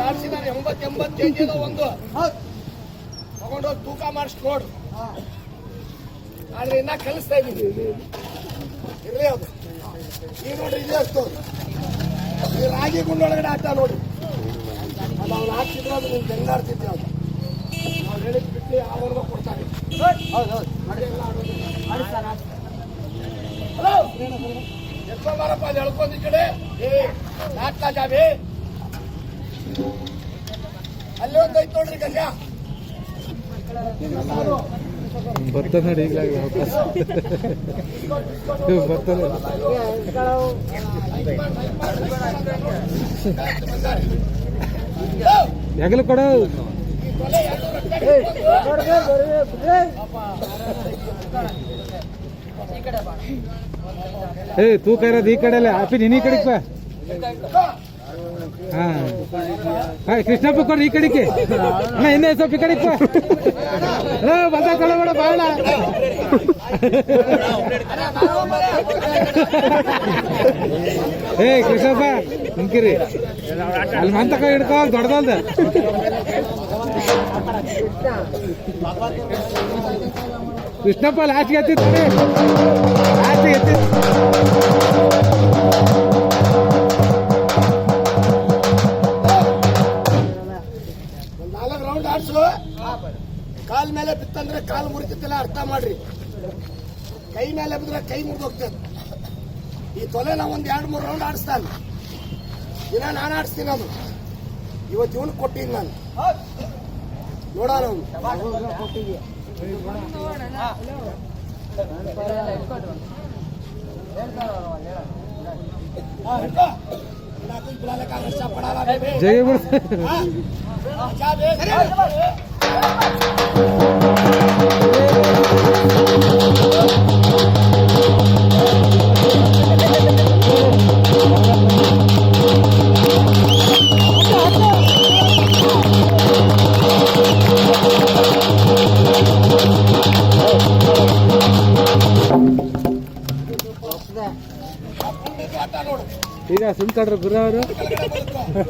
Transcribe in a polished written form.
ಆಡಿಸಿ ನಾನು 80 ಕೆಜಿ ಒಂದು ತಗೊಂಡೋಗಿ ತೂಕ ಮಾಡಿಸಿ ನೋಡು. ಆದ್ರೆ ಇನ್ನ ಕಲಿಸ್ತಾ ಇದ್ದೀನಿ ಇರ್ಲಿ ಅದು. ಈ ನೋಡ್ರಿ ಇದೆ ಅಷ್ಟು ಈ ರಾಗಿ ಗುಂಡೊಳಗಡೆ ಆಟ ನೋಡಿ. ಅದು ಅವ್ನು ಹಾಕ್ತಿದ್ರು ಅದು ನೀವು ಬೆಂಗಾಡ್ತಿದ್ದೆ. ಅದು ನಾವು ಹೇಳಿದ್ ಬಿಟ್ಟು ಆವರ್ಗ ಕೊಡ್ತಾರೆ. ಹಲೋ ಎಷ್ಟೋ ಮಾರಪ್ಪ ಅಲ್ಲಿ ಹೇಳ್ಕೊಂಡ್ ಈ ಕಡೆ ನಾಟ್ಲಾ ಜಾಬಿ ಅಲ್ಲಿ ಒಂದೈತ್ ನೋಡ್ರಿ ಗಂಜ ಬರ್ತ ನೋಡಿ ಈಗಲಾಗ ವಾಪಸ್ ಬರ್ತಾನೆ. ಯಾಗಲು ಕೊಡ ಏ ತೂಕ ಇರೋದು ಈ ಕಡೆ ಅಲ್ಲ ಅಪ್ಪಿ ನೀನ್ ಈ ಕಡೆಗೆ ಬಾ. ಹಾ ಕೃಷ್ಣಪ್ಪ ಕೊಡ್ರಿ ಈ ಕಡೆಗೆ ಅಣ್ಣ ಇನ್ನೇ ಸ್ವಲ್ಪ ಈ ಕಡೆಗೆ ಬಾ. ಬಂದ ಕಳಬೇಡ ಬಾಳ. ಏ ಕೃಷ್ಣಪ್ಪ ನಿಂಕಿರಿ ಅಲ್ಲಿ ಮಂತಕ ಹಿಡ್ಕೋ ದೊಡ್ಡದಲ್ದ. ಕೃಷ್ಣಪ್ಪ ಲಾಸ್ಟ್ಗೆ ಎತ್ತಿತ್ತು ಲಾಸ್ಟ್ಗೆ ಎತ್ತಿತ್ತು. ಕಾಲ್ ಮೇಲೆ ಬಿತ್ತಂದ್ರೆ ಕಾಲು ಮುರಿತಿಲ್ಲ ಅರ್ಥ ಮಾಡ್ರಿ. ಕೈ ಮೇಲೆ ಬಿದ್ರೆ ಕೈ ಮುರಿದು ಹೋಗ್ತದೆ. ಈ ತೊಲೆ ನಾವು ಒಂದ್ 2-3 ರೌಂಡ್ ಆಡಿಸ್ತಾನೆ. ದಿನ ನಾನು ಆಡಿಸ್ತೀನಿ. ಅದು ಇವತ್ತು ಇವನು ಕೊಟ್ಟಿದ್ದೀನಿ ನಾನು ನೋಡೋಣ. ಜಯ ಈಗ ಸುಮ್ ಕಡ್ರ ಗುರು ಅವರು